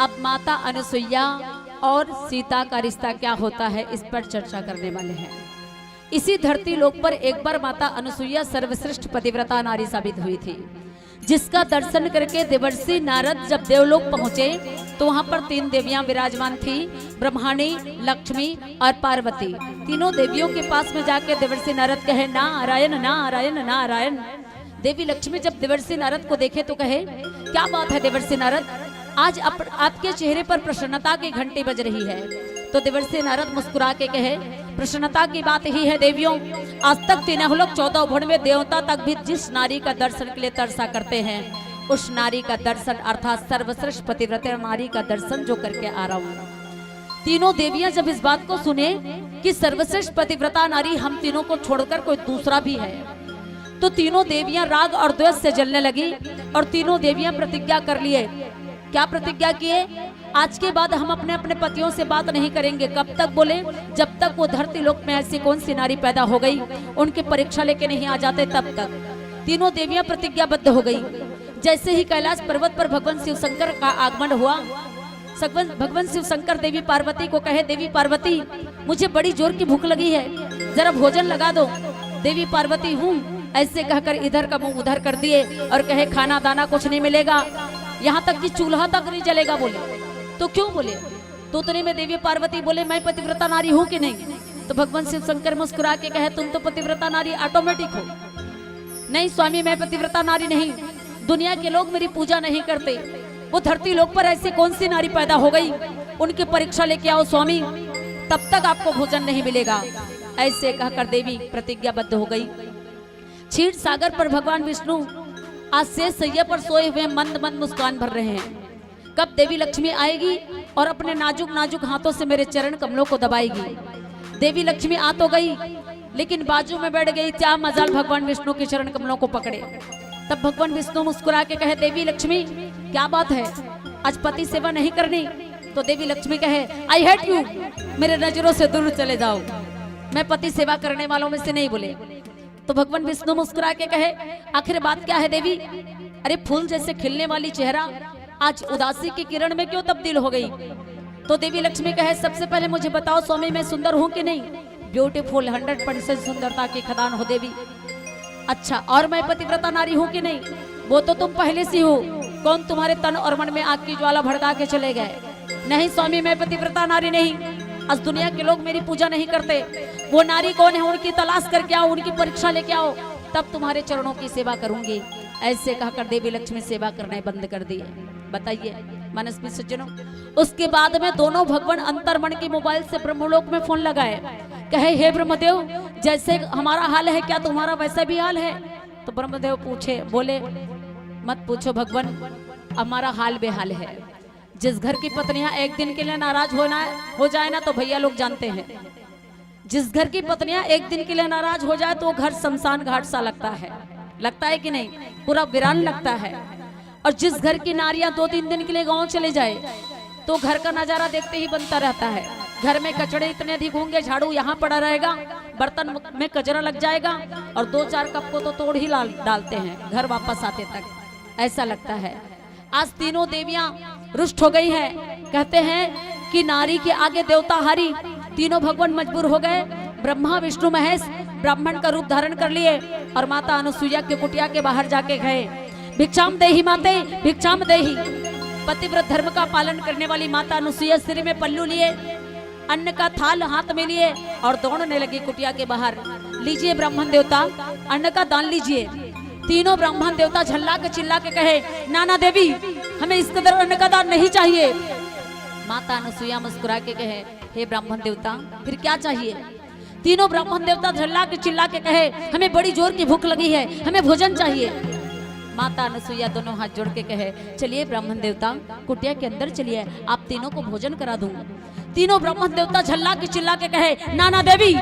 [SPEAKER 1] अब माता अनुसुईया और सीता का रिश्ता क्या होता है, इस पर चर्चा करने वाले हैं। इसी धरती लोक पर एक बार माता अनुसुईया सर्वश्रेष्ठ पतिव्रता नारी साबित हुई थी, जिसका दर्शन करके देवर्षि नारद जब देवलोक पहुंचे तो वहां पर 3 देवियां विराजमान थी, ब्रह्माणी, लक्ष्मी और पार्वती। तीनों देवियों के पास में जाके देवर्षि नारद कहे, नारायण नारायण नारायण। देवी लक्ष्मी जब देवर्षि नारद को देखे तो कहे, क्या बात है देवर्षि नारद, आज आपके चेहरे पर प्रसन्नता की घंटी बज रही है। तो देवर्षि नारद मुस्कुरा के कहे, प्रसन्नता की बात ही है देवियों, आज तक 3 लोग 14 भुवन में देवता तक भी जिस नारी का दर्शन के लिए तरसा करते हैं, उस नारी का दर्शन अर्थात सर्वश्रेष्ठ पतिव्रता नारी का दर्शन जो करके आ रहा हूँ। तीनों देवियां जब इस बात को सुने कि सर्वश्रेष्ठ पतिव्रता नारी हम तीनों को छोड़कर कोई दूसरा भी है, तो तीनों देवियां राग और द्वेष से जलने लगी और तीनों देवियां प्रतिज्ञा कर लिए। क्या प्रतिज्ञा किए? आज के बाद हम अपने अपने पतियों से बात नहीं करेंगे। कब तक बोले? जब तक वो धरती लोक में ऐसी कौन सी नारी पैदा हो गई, उनकी परीक्षा लेके नहीं आ जाते तब तक। तीनों देवियां प्रतिज्ञाबद्ध हो गई। जैसे ही कैलाश पर्वत पर भगवान शिव शंकर का आगमन हुआ, भगवान शिव शंकर देवी पार्वती को कहे, देवी पार्वती मुझे बड़ी जोर की भूख लगी है, जरा भोजन लगा दो। देवी पार्वती हूँ ऐसे कहकर इधर का मुंह उधर कर दिए और कहे, खाना दाना कुछ नहीं मिलेगा, यहाँ तक कि चूल्हा तक नहीं जलेगा। बोले तो क्यों? बोले तो उतने में देवी पार्वती बोले, मैं पतिव्रता नारी हूँ कि नहीं? तो भगवान शिव शंकर मुस्कुरा के कहे, तुम तो पतिव्रता नारी ऑटोमेटिक हो। नहीं स्वामी, मैं पतिव्रता नारी नहीं, दुनिया के लोग मेरी पूजा नहीं करते, वो धरती लोक पर ऐसी कौन सी नारी पैदा हो गई, उनकी परीक्षा लेके आओ स्वामी, तब तक आपको भोजन नहीं मिलेगा। ऐसे कहकर देवी प्रतिज्ञाबद्ध हो गई। क्षीर सागर पर भगवान विष्णु आज से सैया पर सोए हुए मंद मंद मुस्कान भर रहे हैं। कब देवी लक्ष्मी आएगी और अपने नाजुक नाजुक हाथों से मेरे चरण कमलों को दबाएगी। देवी लक्ष्मी आ तो गई, लेकिन बाजू में बैठ गई, क्या मजाल भगवान विष्णु के चरण कमलों को पकड़े। तब भगवान विष्णु मुस्कुरा के कहे, देवी लक्ष्मी क्या बात है, आज पति सेवा नहीं करनी? तो देवी लक्ष्मी कहे, आई हेट यू, मेरे नजरों से दूर चले जाओ, मैं पति सेवा करने वालों में से नहीं। बोले तो भगवान विष्णु मुस्कुरा के कहे, आखिर बात क्या है देवी? अरे फूल जैसे खिलने वाली चेहरा आज उदासी की किरण में क्यों तब्दील हो गई? तो देवी लक्ष्मी कहे, सबसे पहले मुझे बताओ स्वामी, मैं सुंदर हूं कि नहीं? ब्यूटीफुल, 100% सुंदरता की खदान हो देवी। अच्छा, और मैं पतिव्रता नारी हूं कि नहीं? वो तो तुम पहले से हो, कौन तुम्हारे तन और मन में आग की ज्वाला भड़का के चले गए? नहीं स्वामी, मैं पतिव्रता नारी नहीं, आज दुनिया के लोग मेरी पूजा नहीं करते। वो नारी कौन है, उनकी तलाश करके आओ, उनकी परीक्षा लेके आओ, तब तुम्हारे चरणों की सेवा करूंगी। ऐसे कहकर देवी लक्ष्मी सेवा करना बंद कर दिए। बताइए मनस्वी सज्जनों, उसके बाद में दोनों भगवान अंतर्मन के मोबाइल से ब्रह्मलोक में फोन लगाए, कहे, हे ब्रह्मदेव, जैसे हमारा हाल है क्या तुम्हारा वैसा भी हाल है? तो ब्रह्मदेव पूछे, बोले मत पूछो भगवान, हमारा हाल बेहाल है। जिस घर की पत्नियां एक दिन के लिए नाराज हो जाए ना, तो भैया लोग जानते हैं, जिस घर की पत्नियां एक दिन के लिए नाराज हो जाए तो वो घर शमशान घाट सा लगता है कि नहीं? पूरा वीरान लगता है। और जिस घर की नारियां 2-3 दिन के लिए गांव चले जाए तो घर का नजारा देखते ही बनता रहता है। घर में कचड़े इतने अधिक होंगे, झाड़ू यहाँ पड़ा रहेगा, बर्तन में कचरा लग जाएगा और 2-4 कप को तो तोड़ ही डालते हैं घर वापस आते तक, ऐसा लगता है। आज तीनों देवियां रुष्ट हो गई हैं, कहते हैं कि नारी के आगे देवता हारी। तीनों भगवान मजबूर हो गए, ब्रह्मा विष्णु महेश ब्राह्मण का रूप धारण कर लिए और माता अनुसुईया के कुटिया के बाहर जाके गए, भिक्षाम देही माते भिक्षाम देही। पतिव्रत धर्म का पालन करने वाली माता अनुसुईया सिर में पल्लू लिए, अन्न का थाल हाथ में लिए और दौड़ने लगी कुटिया के बाहर। लीजिए ब्राह्मण देवता, अन्न का दान लीजिए। तीनों ब्राह्मण देवता झल्ला के चिल्ला के कहे, नाना देवी, हमें इस कदर अन्न का दान नहीं चाहिए। माता अनुसुईया मुस्कुरा के कहे, हे ब्राह्मण देवता, फिर क्या चाहिए? तीनों ब्राह्मण देवता झल्ला के चिल्ला के कहे, हमें बड़ी जोर की भूख लगी है, हमें भोजन चाहिए। माता अनुसुईया दोनों हाथ जोड़ के कहे, चलिए ब्राह्मण देवता, कुटिया के अंदर चलिए, आप तीनों को भोजन करा दूंगा। तीनों ब्राह्मण देवता झल्ला के चिल्ला के कहे, नाना देवी,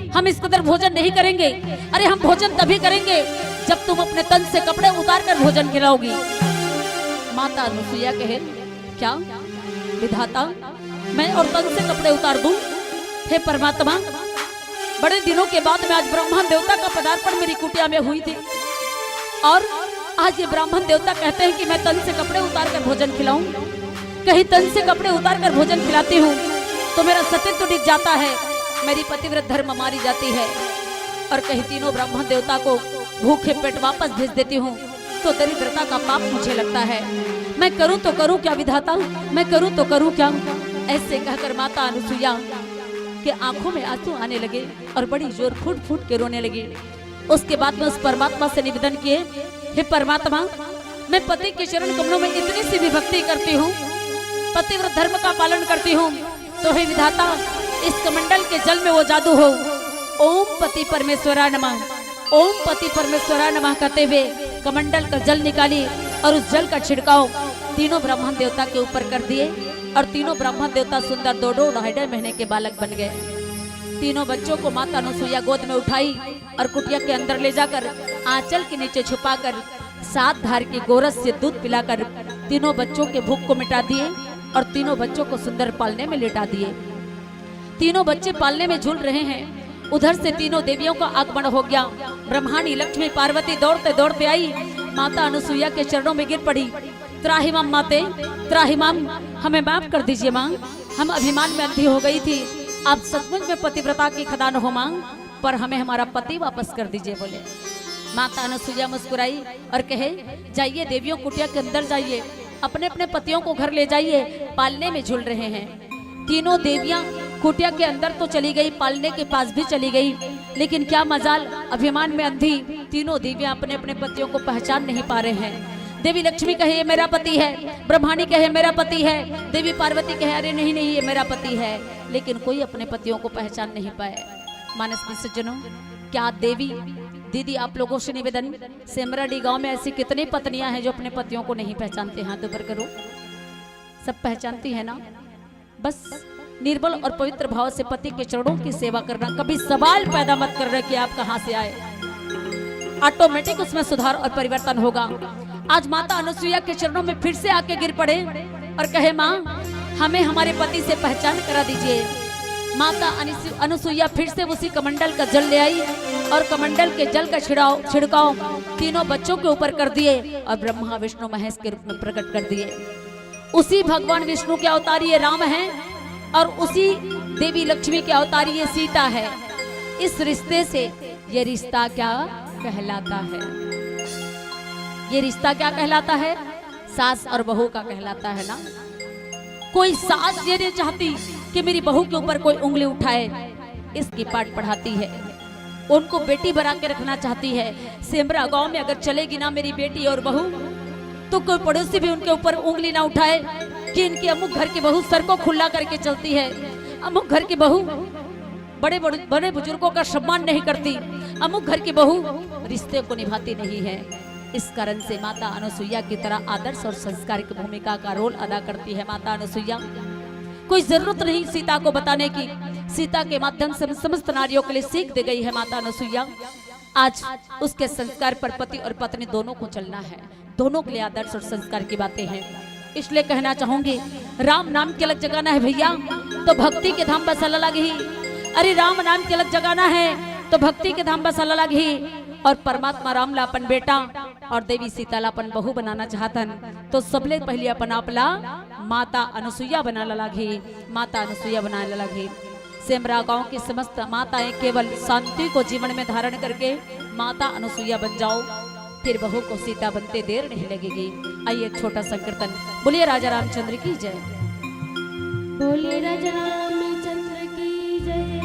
[SPEAKER 1] हम इस कदर भोजन नहीं करेंगे। अरे हम भोजन तभी करेंगे जब तुम अपने तन से कपड़े उतार कर भोजन खिलाओगी। माता अनुसुईया कहे, क्या विधाता, मैं और तन से कपड़े उतार दूं? हे परमात्मा, बड़े दिनों के बाद में आज ब्रह्मा देवता का पदार्पण मेरी कुटिया में हुई थी और आज ये ब्राह्मण देवता कहते हैं कि मैं तन से कपड़े उतार कर भोजन खिलाऊं। कहीं तन से कपड़े उतार कर भोजन खिलाती हूँ तो मेरा सतीत्व डिग जाता है, मेरी पतिव्रत धर्म मारी जाती है। और कहीं तीनों ब्राह्मण देवता को भूखे पेट वापस भेज देती हूँ तो दरिद्रता का पाप मुझे लगता है। मैं करूँ तो करूँ क्या विधाता, मैं करूँ तो करूँ क्या। ऐसे कहकर माता अनुसुईया के आंखों में आंसू आने लगे और बड़ी जोर फूट फूट के रोने लगी। उसके बाद में उस परमात्मा से निवेदन किए, हे परमात्मा, मैं पति के चरण कमलों में इतनी सी भी भक्ति करती हूँ, पतिव्रत धर्म का पालन करती हूँ, तो हे विधाता इस कमंडल के जल में वो जादू हो। ओम पति परमेश्वरा नमः, ओम पति परमेश्वरा नमः कहते हुए कमंडल का जल निकाली और उस जल का छिड़काव तीनों ब्राह्मण देवता के ऊपर कर दिए और तीनों ब्राह्मण देवता सुंदर 2-2 महीने के बालक बन गए। तीनों बच्चों को माता अनुसुईया गोद में उठाई और कुटिया के अंदर ले जाकर आंचल के नीचे छुपाकर 7 धार की गोरस से दूध पिलाकर तीनों बच्चों के भूख को मिटा दिए और तीनों बच्चों को सुंदर पालने में लेटा दिए। तीनों बच्चे पालने में झूल रहे हैं, उधर से तीनों देवियों का आगमन हो गया। ब्रह्माणी लक्ष्मी पार्वती दौड़ते दौड़ते आई, माता अनुसुईया के चरणों में गिर पड़ी। त्राहिमाम माते, त्राहिमाम, हमें माफ कर दीजिए मां, हम अभिमान में अंधी हो गई थी, आप सचमुच में पतिव्रता की खदान हो मां, पर हमें हमारा पति वापस कर दीजिए। बोले माता अनुसुईया मुस्कुराई और कहे, जाइए देवियों, कुटिया के अंदर जाइए, अपने अपने पतियों को घर ले जाइए, पालने में झूल रहे हैं। तीनों देवियां कुटिया के अंदर तो चली गई, पालने के पास भी चली गई, लेकिन क्या मजाल, अभिमान में अंधी तीनों देवियां अपने अपने पतियों को पहचान नहीं पा रहे हैं। देवी लक्ष्मी कहे ये मेरा पति है, ब्रह्माणी कहे मेरा पति है, देवी पार्वती कहे अरे नहीं नहीं ये मेरा पति है, लेकिन कोई अपने पतियों को पहचान नहीं पाए। मानस में सज्जनों, क्या देवी दीदी आप लोगों से निवेदन, सेमराडी गांव में ऐसी कितनी पत्नियां हैं जो अपने पतियों को नहीं पहचानते? हाथ ऊपर करो, सब पहचानती है ना? बस निर्बल और पवित्र भाव से पति के चरणों की सेवा करना, कभी सवाल पैदा मत कर रहे कि आप कहां से आए, ऑटोमेटिक उसमें सुधार और परिवर्तन होगा। आज माता अनुसुईया के चरणों में फिर से आके गिर पड़े और कहे मां, हमें हमारे पति से पहचान करा दीजिए। माता अनुसुईया फिर से उसी कमंडल का जल ले आई और कमंडल के जल का छिड़काव तीनों बच्चों के ऊपर कर दिए और ब्रह्मा विष्णु महेश के रूप में प्रकट कर दिए। उसी भगवान विष्णु के अवतारी ये राम है और उसी देवी लक्ष्मी के अवतारी ये सीता है। इस रिश्ते से ये रिश्ता क्या कहलाता है? ये रिश्ता क्या कहलाता है? सास और बहू का कहलाता है ना। कोई सास ये नहीं चाहती कि मेरी बहू के ऊपर कोई उंगली उठाए, इसकी पाठ पढ़ाती है, उनको बेटी बना के रखना चाहती है। सेमरा गांव में अगर चलेगी ना मेरी बेटी और बहू, तो कोई पड़ोसी भी उनके ऊपर उंगली ना उठाए कि इनकी अमुक घर की बहू सर को खुला करके चलती है, अमुक घर की बहू बड़े बुजुर्गों का सम्मान नहीं करती, अमुक घर की बहू रिश्ते को निभाती नहीं है। इस कारण से माता अनुसुईया की तरह आदर्श और संस्कार की भूमिका का रोल अदा करती है माता अनुसुईया। कोई जरूरत नहीं सीता को बताने की, सीता के माध्यम से समस्त नारियों के लिए सीख दे गई है माता अनुसुईया। आज उसके संस्कार पर पति और पत्नी दोनों को चलना है, दोनों के लिए आदर्श और संस्कार की बातें हैं। इसलिए कहना चाहूंगी, राम नाम के अलग जगाना है भैया तो भक्ति के धाम बस अलग ही। अरे राम नाम के अलग जगाना है तो भक्ति के धाम बस अलग ही। और परमात्मा राम ला अपन बेटा और देवी सीता ला अपन बहू बनाना चाहतन तो सबले पहले अपन आपला माता अनुसुईया बना लगी, माता अनुसुईया बना लगी। सेमरा गांव की समस्त माताएं केवल शांति को जीवन में धारण करके माता अनुसुईया बन जाओ, फिर बहू को सीता बनते देर नहीं लगेगी। आइए एक छोटा संकीर्तन, बोलिए राजा रामचंद्र की जय,
[SPEAKER 2] बोलिए राजा रामचंद्र की जय।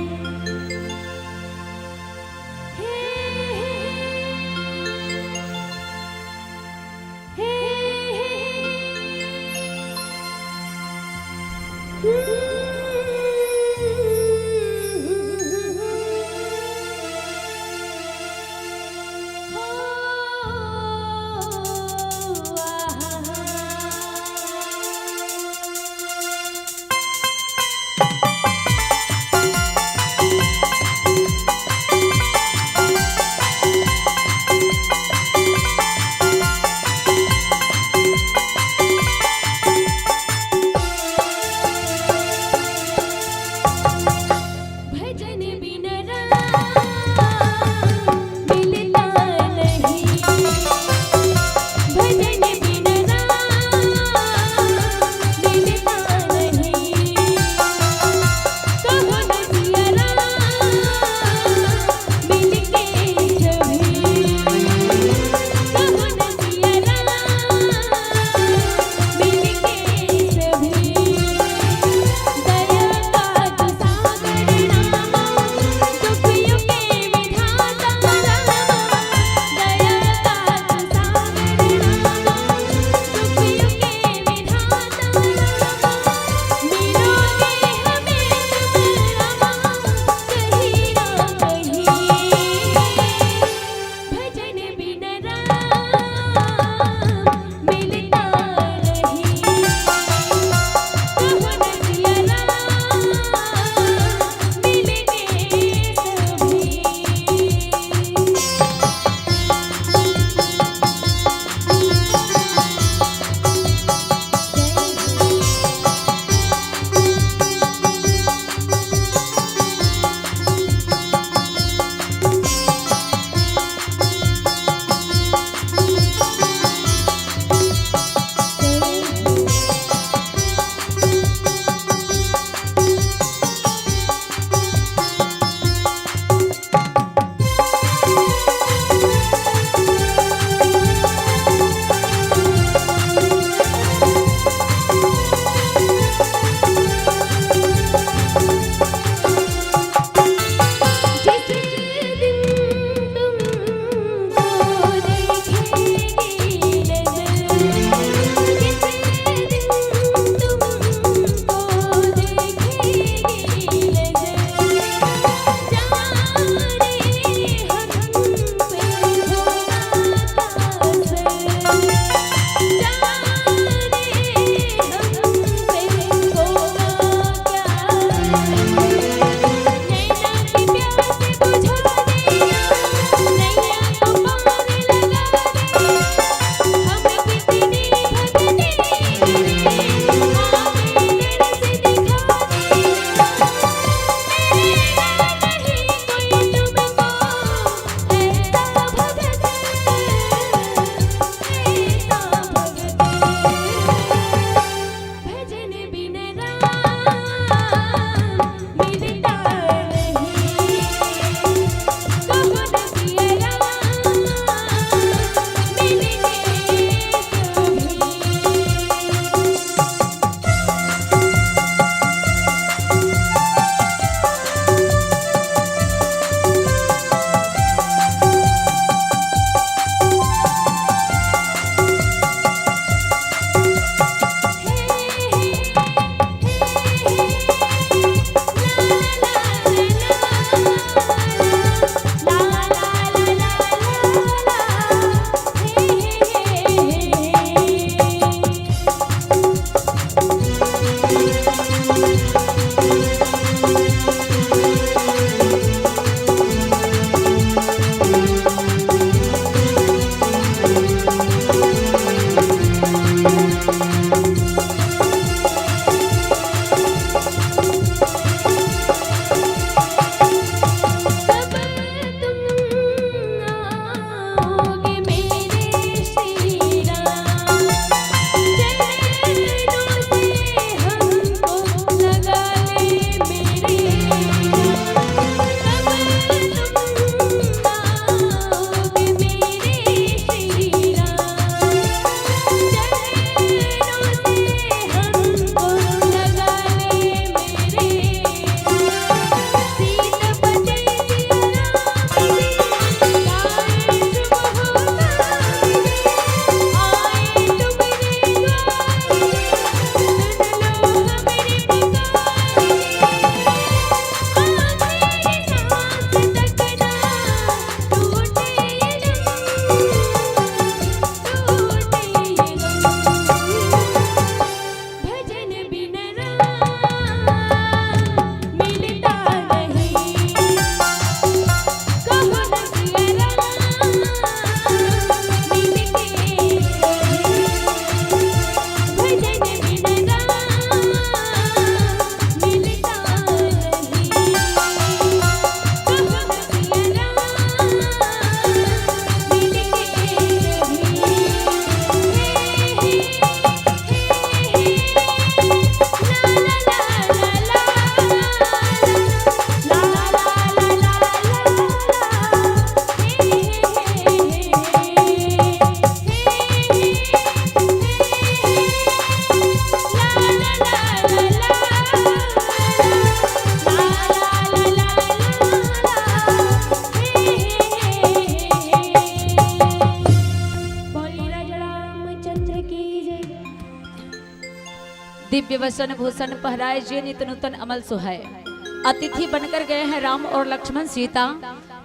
[SPEAKER 1] दिव्य वसन भूषण पहराए जे नित नूतन अमल सुहाए। अतिथि बनकर गए हैं राम और लक्ष्मण सीता,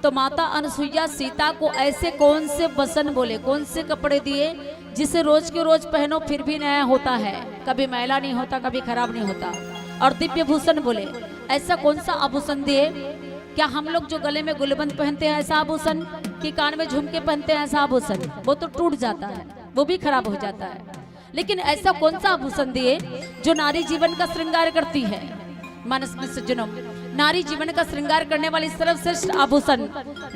[SPEAKER 1] तो माता अनसुईया सीता को ऐसे कौन से वसन बोले, कौन से कपड़े दिए जिसे रोज के रोज पहनो फिर भी नया होता है, कभी मैला नहीं होता, कभी खराब नहीं होता। और दिव्य भूषण बोले, ऐसा कौन सा आभूषण दिए? क्या हम लोग जो गले में गुलबंद पहनते हैं ऐसा आभूषण, कि कान में झुमके पहनते हैं ऐसा आभूषण? वो तो टूट जाता है, वो भी खराब हो जाता है। लेकिन ऐसा कौन सा आभूषण दिए जो नारी जीवन का श्रृंगार करती है? मानस में सज्जनों, नारी जीवन का श्रृंगार करने वाली सर्वश्रेष्ठ आभूषण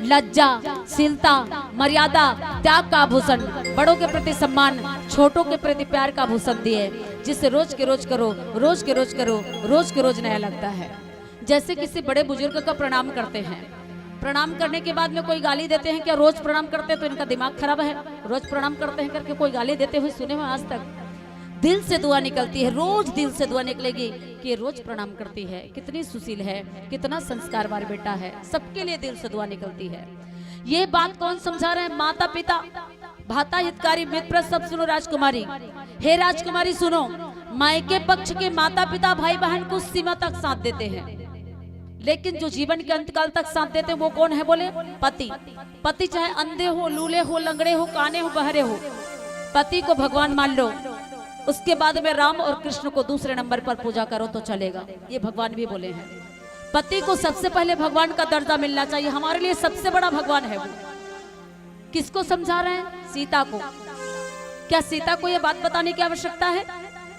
[SPEAKER 1] लज्जा, शीलता, मर्यादा, त्याग का आभूषण, बड़ों के प्रति सम्मान, छोटों के प्रति प्यार का आभूषण दिए, जिसे रोज के रोज करो, रोज के रोज करो, रोज के रोज नया लगता है। जैसे किसी बड़े बुजुर्ग का प्रणाम करते हैं, प्रणाम करने के बाद में कोई गाली देते हैं, क्या रोज प्रणाम करते हैं तो इनका दिमाग खराब है? रोज प्रणाम करते हैं करके कोई गाली देते हुए सुने हुए आज तक? दिल से दुआ निकलती है, रोज दिल से दुआ निकलेगी कि रोज प्रणाम करती है, कितनी सुशील है, कितना संस्कारवान बेटा है, सबके लिए दिल से दुआ निकलती है। ये बात कौन समझा रहे हैं? माता पिता, भाता हितकारी, मित्र, सब सुनो राजकुमारी। हे राजकुमारी सुनो, मायके पक्ष के माता पिता भाई बहन कुछ सीमा तक साथ देते हैं, लेकिन जो जीवन के अंतकाल तक साथ देते हैं वो कौन है? बोले पति। पति चाहे अंधे हो, लूले हो, लंगड़े हो, काने हो, बहरे हो, पति को भगवान मान लो, उसके बाद में राम और कृष्ण को दूसरे नंबर पर पूजा करो तो चलेगा। ये भगवान भी बोले हैं, पति को सबसे पहले भगवान का दर्जा मिलना चाहिए, हमारे लिए सबसे बड़ा भगवान है वो। किसको समझा रहे हैं? सीता को। क्या सीता को यह बात बताने की आवश्यकता है?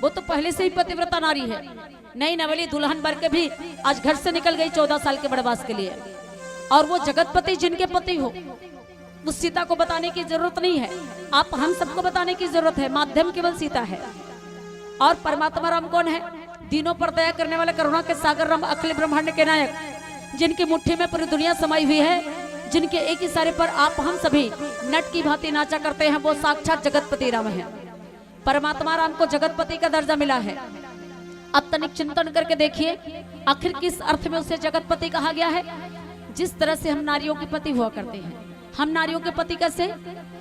[SPEAKER 1] वो तो पहले से ही पतिव्रता नारी है, नई नवेली दुल्हन बन के भी आज घर से निकल गई 14 साल के वनवास के लिए, और वो जगतपति जिनके पति हो, उस सीता को बताने की जरूरत नहीं है। आप हम सबको बताने की जरूरत है, माध्यम केवल सीता है। और परमात्मा राम कौन है? दीनों पर दया करने वाले, करुणा के सागर राम, अखिल ब्रह्मांड के नायक, जिनकी मुट्ठी में पूरी दुनिया समाई हुई है, जिनके एक इशारे पर आप हम सभी नट की भांति नाचा करते हैं, वो साक्षात जगतपति राम है। परमात्मा राम को जगतपति का दर्जा मिला है। अब तनिक चिंतन करके देखिए, आखिर किस अर्थ में उसे जगतपति कहा गया है? जिस तरह से हम नारियों के पति हुआ करते हैं, हम नारियों के पति कैसे?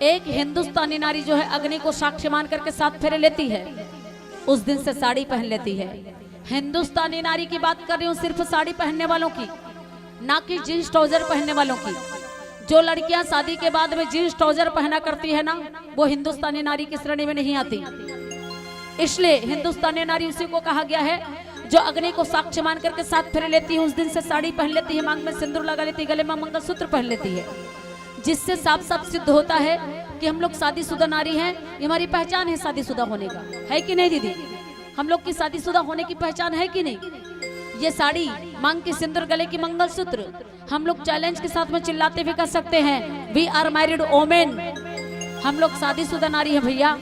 [SPEAKER 1] एक हिंदुस्तानी नारी जो है अग्नि को साक्ष्य मान करके 7 फेरे लेती है, उस दिन से साड़ी पहन लेती है। हिंदुस्तानी नारी की बात कर रही हूँ, सिर्फ साड़ी पहनने वालों की, ना कि जींस ट्राउजर पहनने वालों की। जो लड़कियां शादी के बाद में जींस ट्राउजर पहना करती है ना, वो हिंदुस्तानी नारी की श्रेणी में नहीं आती। इसलिए हिंदुस्तानी नारी उसी को कहा गया है जो अग्नि को साक्ष्य मान करके 7 फेरे लेती है, उस दिन से साड़ी पहन लेती है, मांग में सिंदूर लगा लेती है, गले में मंगलसूत्र पहन लेती है, जिससे साफ साफ सिद्ध होता है कि हम लोग शादीशुदा नारी हैं। ये हमारी पहचान है शादीशुदा होने का, है कि नहीं दीदी? हम लोग की शादीशुदा होने की पहचान है कि नहीं? ये साड़ी, मांग की सिंदूर, गले की मंगलसूत्र, हम लोग चैलेंज के साथ में चिल्लाते भी कर सकते हैं, वी आर मैरिड वोमेन, हम लोग शादीशुदा नारी है भैया।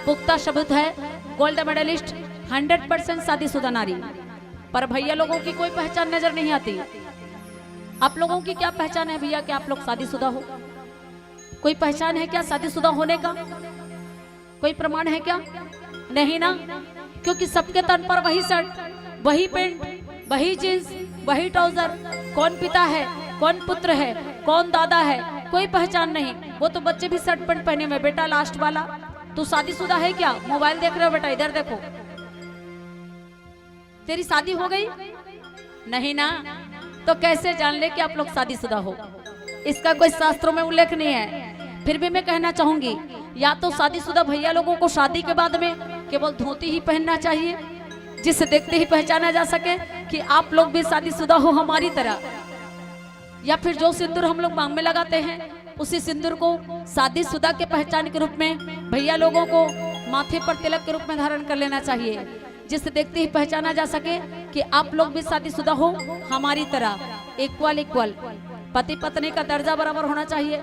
[SPEAKER 1] पुख्ता शब्द है, गोल्ड मेडलिस्ट, 100% शादीशुदा नारी। पर भैया लोगों की कोई पहचान नजर नहीं आती। आप लोगों की क्या पहचान है भैया? क्या आप लोग शादीशुदा हो? कोई पहचान है क्या शादीशुदा होने का? कोई प्रमाण है क्या? नहीं ना, क्योंकि सबके तन पर वही शर्ट, वही पेंट, वही जींस, वही ट्राउजर। कौन पिता है, कौन पुत्र है, कौन दादा है, कोई पहचान नहीं। वो तो बच्चे भी शर्ट पैंट पहने में, बेटा लास्ट वाला तू शादीशुदा है क्या? मोबाइल देख रहे हो बेटा, इधर देखो, तेरी शादी हो गई? नहीं ना, तो कैसे जान ले कि आप लोग शादीशुदा हो? इसका कोई शास्त्रों में उल्लेख नहीं है। फिर भी मैं कहना चाहूंगी, या तो शादीशुदा भैया लोगों को शादी के बाद में केवल धोती ही पहनना चाहिए, जिसे देखते ही पहचाना जा सके कि आप लोग भी शादीशुदा हो हमारी तरह। या फिर जो सिंदूर हम लोग मांग में लगाते हैं, उसी सिंदूर को शादीशुदा के पहचान के रूप में भैया लोगों को माथे पर तिलक के रूप में धारण कर लेना चाहिए, जिसे देखते ही पहचाना जा सके कि आप लोग भी शादीशुदा हो हमारी तरह। इक्वल पति पत्नी का दर्जा बराबर होना चाहिए,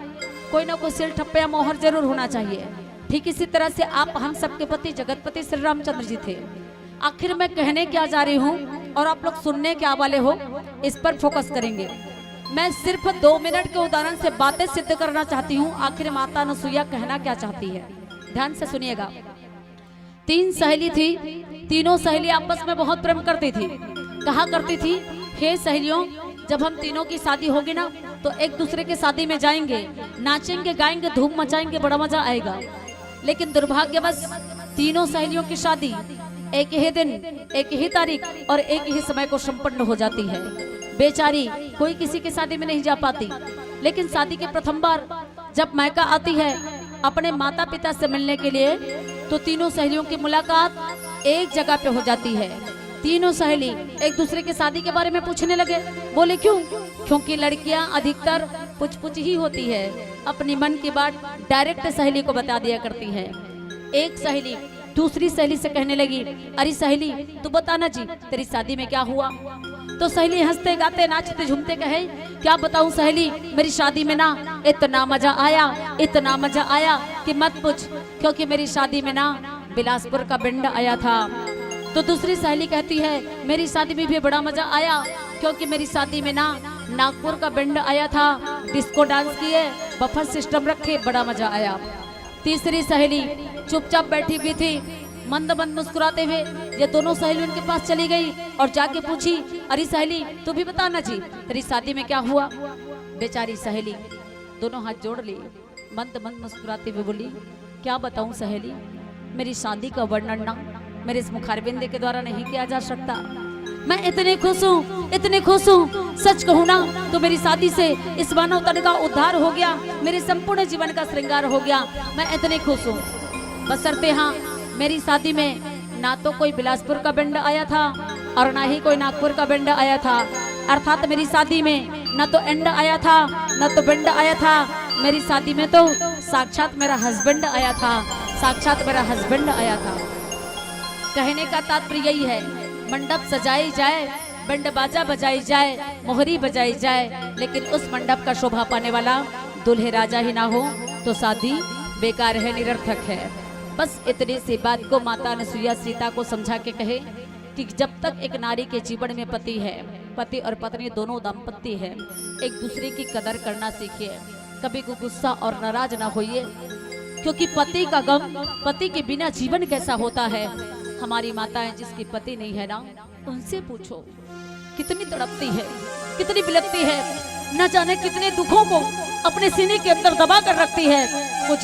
[SPEAKER 1] कोई ना कोई सिल ठप्पे या मोहर जरूर होना चाहिए। ठीक इसी तरह से आप हम सबके पति जगतपति श्री रामचंद्र जी थे। आखिर मैं कहने क्या जा रही हूँ और आप लोग सुनने क्या वाले हो, इस पर फोकस करेंगे। मैं सिर्फ 2 मिनट के उदाहरण से बातें सिद्ध करना चाहती हूँ, आखिर माता अनसुईया कहना क्या चाहती है। ध्यान से सुनिएगा। 3 सहेली थी, तीनों सहेली आपस में बहुत प्रेम करती थी। कहा करती थी, हे सहेलियों, जब हम तीनों की शादी होगी ना तो एक दूसरे के शादी में जाएंगे, नाचेंगे, गाएंगे, धूम मचाएंगे, बड़ा मजा आएगा। लेकिन दुर्भाग्यवश तीनों सहेलियों की शादी एक ही दिन, एक ही तारीख और एक ही समय को संपन्न हो जाती है। बेचारी कोई किसी की शादी में नहीं जा पाती, लेकिन शादी के प्रथम बार जब मायका आती है अपने माता पिता से मिलने के लिए, तो तीनों सहेलियों की मुलाकात एक जगह पे हो जाती है। तीनों सहेली एक दूसरे के शादी के बारे में पूछने लगे। बोले क्यों? क्योंकि लड़कियां अधिकतर पुछ ही होती है, अपनी मन की बात डायरेक्ट सहेली को बता दिया करती है। एक सहेली दूसरी सहेली से कहने लगी, अरे सहेली तू बताना जी, तेरी शादी में क्या हुआ? तो सहेली हंसते गाते नाचते झूमते कहे, क्या बताऊं सहेली, मेरी शादी में ना इतना मजा आया, इतना मजा आया कि मत पूछ, क्योंकि मेरी शादी में ना बिलासपुर का बैंड आया था। तो दूसरी सहेली कहती है, मेरी शादी में भी बड़ा मजा आया, क्योंकि मेरी शादी में ना नागपुर का बैंड आया था, डिस्को डांस किए, बफर सिस्टम रखे, बड़ा मजा आया। तीसरी सहेली चुपचाप बैठी हुई थी, मंद मंद मुस्कुराते हुए ये दोनों सहेली उनके पास चली गई और जाके पूछी, अरे सहेली तू भी बताना जी, तेरी शादी में क्या हुआ? बेचारी सहेली दोनों हाथ जोड़ लिए, मंद मंद मुस्कुराते हुए बोली, क्या बताऊं सहेली, मेरी शादी का वर्णन ना मेरे इस मुखारबिंद के द्वारा नहीं किया जा सकता। मैं इतने खुश हूँ, इतने खुश हूँ, सच कहूँ ना तो मेरी शादी से इस मानव तन का उद्धार हो गया, मेरे संपूर्ण जीवन का श्रृंगार हो गया। मैं इतने खुश हूँ, बशर्ते हाँ मेरी शादी में ना तो कोई बिलासपुर का बैंड आया था और ना ही कोई नागपुर का बैंड आया था। अर्थात मेरी शादी में ना तो एंड आया था ना तो बैंड आया था, मेरी शादी में तो साक्षात मेरा हस्बैंड आया था, साक्षात मेरा हस्बैंड आया था। कहने का तात्पर्य यही है, मंडप सजाई जाए, बैंड बाजा बजाई जाए, मोहरी बजाई जाए, लेकिन उस मंडप का शोभा पाने वाला दूल्हे राजा ही ना हो तो शादी बेकार है, निरर्थक है। बस इतनी सी बात को माता अनसुईया सीता को समझा के कहे कि जब तक एक नारी के जीवन में पति है, पति और पत्नी दोनों दाम्पत्य है, एक दूसरे की कदर करना सीखिए, कभी को गुस्सा और नाराज ना होइए, क्योंकि पति का गम, पति के बिना जीवन कैसा होता है। हमारी माताएं जिसकी पति नहीं है ना, उनसे पूछो कितनी तड़पती है, कितनी बिलखती है, न जाने कितने दुखों को अपने सीने के अंदर दबा कर रखती है। वो